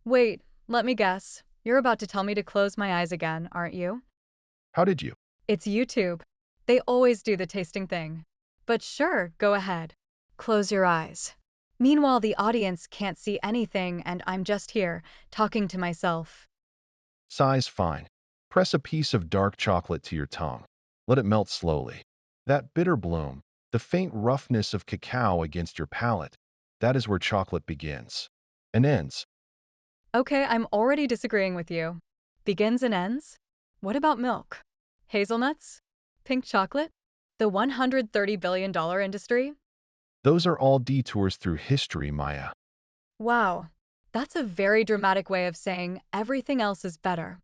Wait, let me guess. You're about to tell me to close my eyes again, aren't you? How did you? It's YouTube. They always do the tasting thing. But sure, go ahead. Close your eyes. Meanwhile, the audience can't see anything, and I'm just here, talking to myself. Size fine. Press a piece of dark chocolate to your tongue. Let it melt slowly. That bitter bloom, the faint roughness of cacao against your palate, that is where chocolate begins and ends. Okay, I'm already disagreeing with you. Begins and ends? What about milk? Hazelnuts? Pink chocolate? The $130 billion industry? Those are all detours through history, Maya. Wow, that's a very dramatic way of saying everything else is better.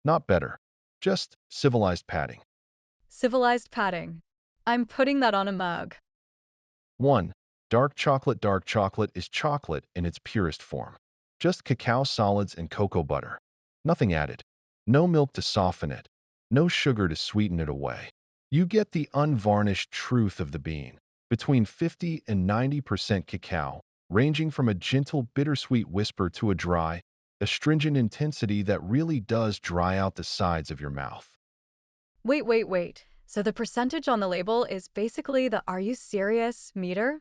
Not better. Just civilized padding. Civilized padding. I'm putting that on a mug. 1. Dark chocolate is chocolate in its purest form. Just cacao solids and cocoa butter. Nothing added. No milk to soften it. No sugar to sweeten it away. You get the unvarnished truth of the bean. Between 50 and 90% cacao, ranging from a gentle bittersweet whisper to a dry, astringent intensity that really does dry out the sides of your mouth. Wait. So the percentage on the label is basically the "are you serious" meter?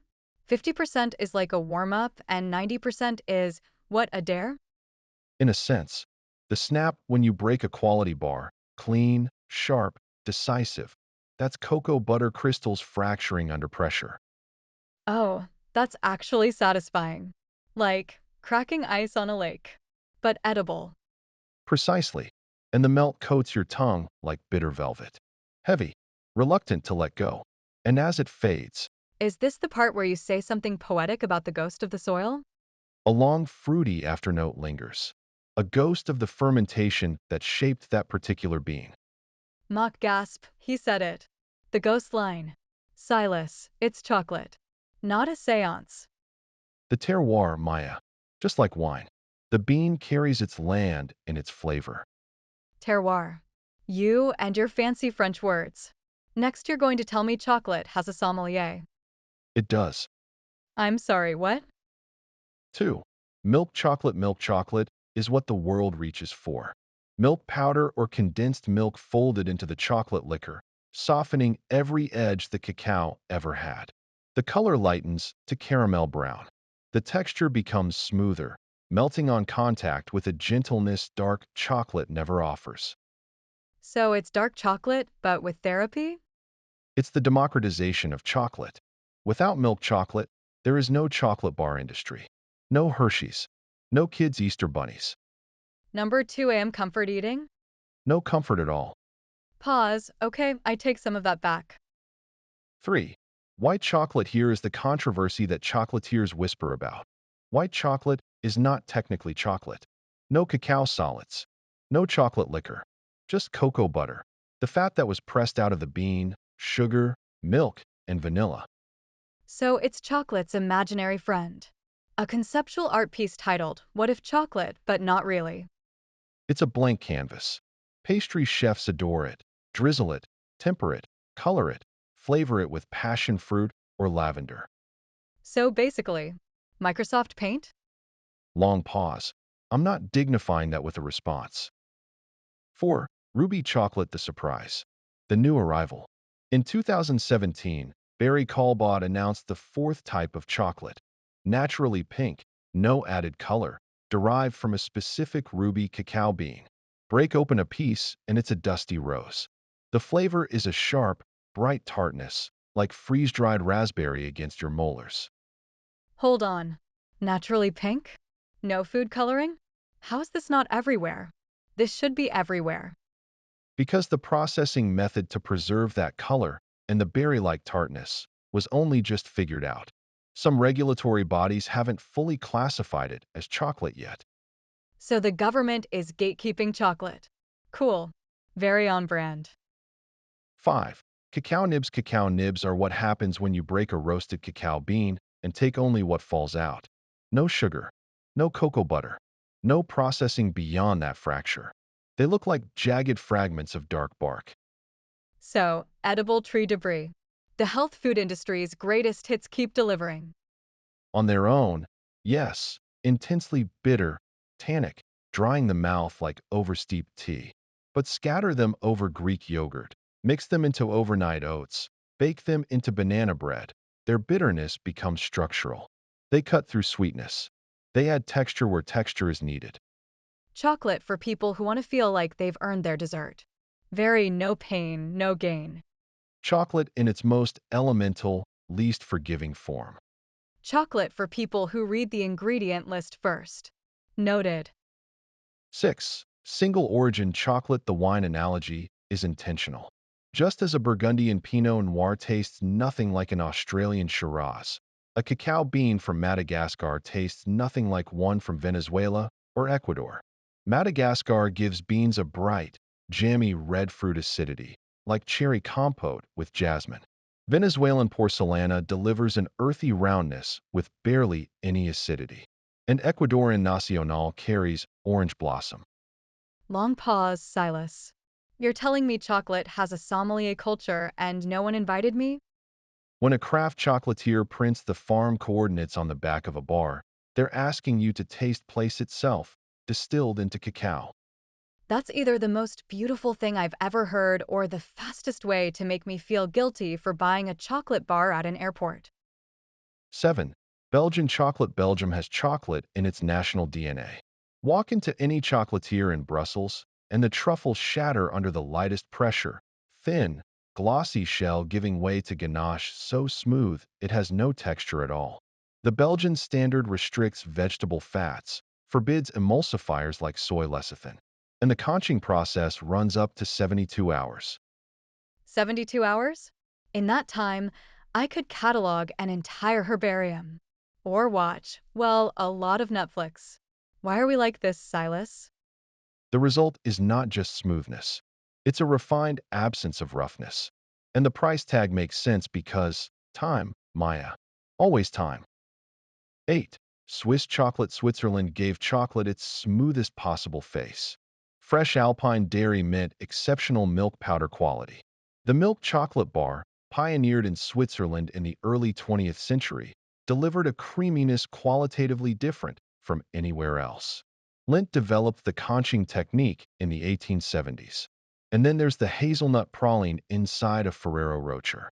50% is like a warm up, and 90% is what, a dare? In a sense, the snap when you break a quality bar, clean, sharp, decisive, that's cocoa butter crystals fracturing under pressure. Oh, that's actually satisfying. Like cracking ice on a lake, but edible. Precisely. And the melt coats your tongue like bitter velvet. Heavy, reluctant to let go. And as it fades, Is this the part where you say something poetic about the ghost of the soil? a long fruity afternote lingers. A ghost of the fermentation that shaped that particular bean. Mock gasp, he said it. The ghost line. Silas, it's chocolate. Not a seance. The terroir, Maya. Just like wine. The bean carries its land in its flavor. Terroir. You and your fancy French words. Next, you're going to tell me chocolate has a sommelier. It does. I'm sorry, what? 2. Milk chocolate is what the world reaches for. Milk powder or condensed milk folded into the chocolate liquor, softening every edge the cacao ever had. The color lightens to caramel brown. The texture becomes smoother, melting on contact with a gentleness dark chocolate never offers. So it's dark chocolate, but with therapy? It's the democratization of chocolate. Without milk chocolate, there is no chocolate bar industry. No Hershey's. No kids' Easter bunnies. Number 2 a.m. comfort eating? No comfort at all. Pause. Okay, I take some of that back. 3. White chocolate here is the controversy that chocolatiers whisper about. White chocolate is not technically chocolate. No cacao solids. No chocolate liquor. Just cocoa butter. The fat that was pressed out of the bean, sugar, milk, and vanilla. So it's chocolate's imaginary friend. A conceptual art piece titled, What If Chocolate, but Not Really? It's a blank canvas. Pastry chefs adore it. Drizzle it, temper it, color it, flavor it with passion fruit or lavender. So basically, Microsoft Paint? Long pause. I'm not dignifying that with a response. 4. Ruby chocolate the surprise. The new arrival. In 2017, Barry Callebaut announced the fourth type of chocolate. Naturally pink, no added color, derived from a specific ruby cacao bean. Break open a piece and it's a dusty rose. The flavor is a sharp, bright tartness, like freeze-dried raspberry against your molars. Hold on. Naturally pink? No food coloring? How is this not everywhere? This should be everywhere. Because the processing method to preserve that color and the berry-like tartness was only just figured out. Some regulatory bodies haven't fully classified it as chocolate yet. So the government is gatekeeping chocolate. Cool. Very on brand. 5. Cacao nibs are what happens when you break a roasted cacao bean and take only what falls out. No sugar, no cocoa butter, no processing beyond that fracture. They look like jagged fragments of dark bark. So, edible tree debris. The health food industry's greatest hits keep delivering. On their own, yes, intensely bitter, tannic, drying the mouth like oversteeped tea. But scatter them over Greek yogurt, mix them into overnight oats, bake them into banana bread. Their bitterness becomes structural. They cut through sweetness. They add texture where texture is needed. Chocolate for people who want to feel like they've earned their dessert. Very no pain, no gain. Chocolate in its most elemental, least forgiving form. Chocolate for people who read the ingredient list first. Noted. 6. Single origin chocolate. The wine analogy is intentional. Just as a Burgundian Pinot Noir tastes nothing like an Australian Shiraz, a cacao bean from Madagascar tastes nothing like one from Venezuela or Ecuador. Madagascar gives beans a bright, jammy red fruit acidity, like cherry compote with jasmine. Venezuelan porcelana delivers an earthy roundness with barely any acidity. And Ecuadorian Nacional carries orange blossom. Long pause, Silas. You're telling me chocolate has a sommelier culture and no one invited me? When a craft chocolatier prints the farm coordinates on the back of a bar, they're asking you to taste place itself, distilled into cacao. That's either the most beautiful thing I've ever heard or the fastest way to make me feel guilty for buying a chocolate bar at an airport. 7. Belgian chocolate. Belgium has chocolate in its national DNA. Walk into any chocolatier in Brussels, and the truffles shatter under the lightest pressure. Thin, glossy shell giving way to ganache so smooth it has no texture at all. The Belgian standard restricts vegetable fats, forbids emulsifiers like soy lecithin, and the conching process runs up to 72 hours. 72 hours? In that time, I could catalog an entire herbarium. Or watch, well, a lot of Netflix. Why are we like this, Silas? The result is not just smoothness. It's a refined absence of roughness. And the price tag makes sense because time, Maya. Always time. 8. Swiss chocolate. Switzerland gave chocolate its smoothest possible face. Fresh alpine dairy mint, exceptional milk powder quality. The milk chocolate bar, pioneered in Switzerland in the early 20th century, delivered a creaminess qualitatively different from anywhere else. Lindt developed the conching technique in the 1870s. And then there's the hazelnut praline inside of Ferrero Rocher.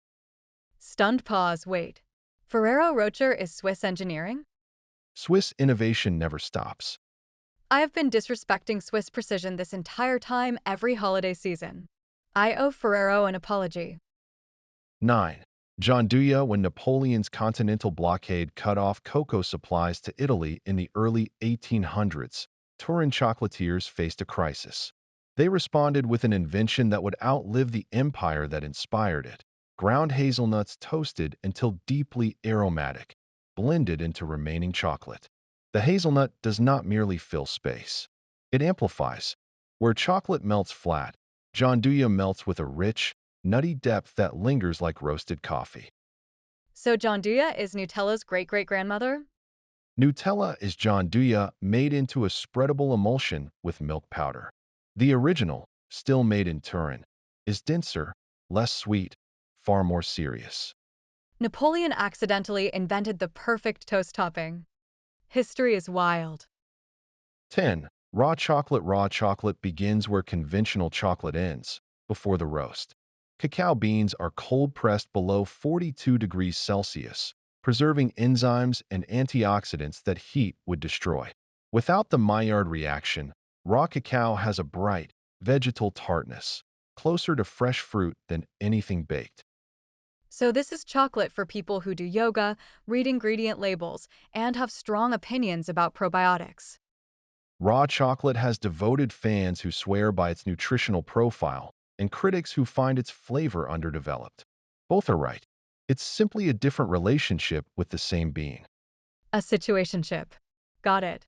Stunned pause, wait. Ferrero Rocher is Swiss engineering? Swiss innovation never stops. I have been disrespecting Swiss precision this entire time every holiday season. I owe Ferrero an apology. 9. Gianduja. When Napoleon's continental blockade cut off cocoa supplies to Italy in the early 1800s, Turin chocolatiers faced a crisis. They responded with an invention that would outlive the empire that inspired it. Ground hazelnuts toasted until deeply aromatic, blended into remaining chocolate. The hazelnut does not merely fill space. It amplifies. Where chocolate melts flat, Gianduja melts with a rich, nutty depth that lingers like roasted coffee. So Gianduja is Nutella's great-great-grandmother? Nutella is Gianduja made into a spreadable emulsion with milk powder. The original, still made in Turin, is denser, less sweet, far more serious. Napoleon accidentally invented the perfect toast topping. History is wild. 10. Raw chocolate. Raw chocolate begins where conventional chocolate ends, before the roast. Cacao beans are cold-pressed below 42 degrees Celsius, preserving enzymes and antioxidants that heat would destroy. Without the Maillard reaction, raw cacao has a bright, vegetal tartness, closer to fresh fruit than anything baked. So this is chocolate for people who do yoga, read ingredient labels, and have strong opinions about probiotics. Raw chocolate has devoted fans who swear by its nutritional profile and critics who find its flavor underdeveloped. Both are right. It's simply a different relationship with the same being. A situationship. Got it.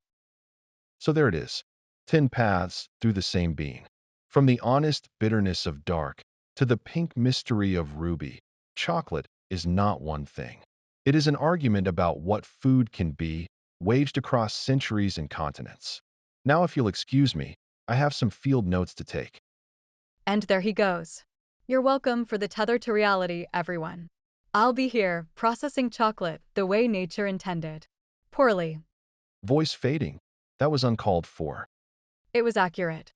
So there it is. 10 paths through the same being. From the honest bitterness of dark to the pink mystery of ruby, chocolate is not one thing. It is an argument about what food can be, waged across centuries and continents. Now, if you'll excuse me, I have some field notes to take. And there he goes. You're welcome for the tether to reality, everyone. I'll be here, processing chocolate the way nature intended. Poorly. Voice fading. That was uncalled for. It was accurate.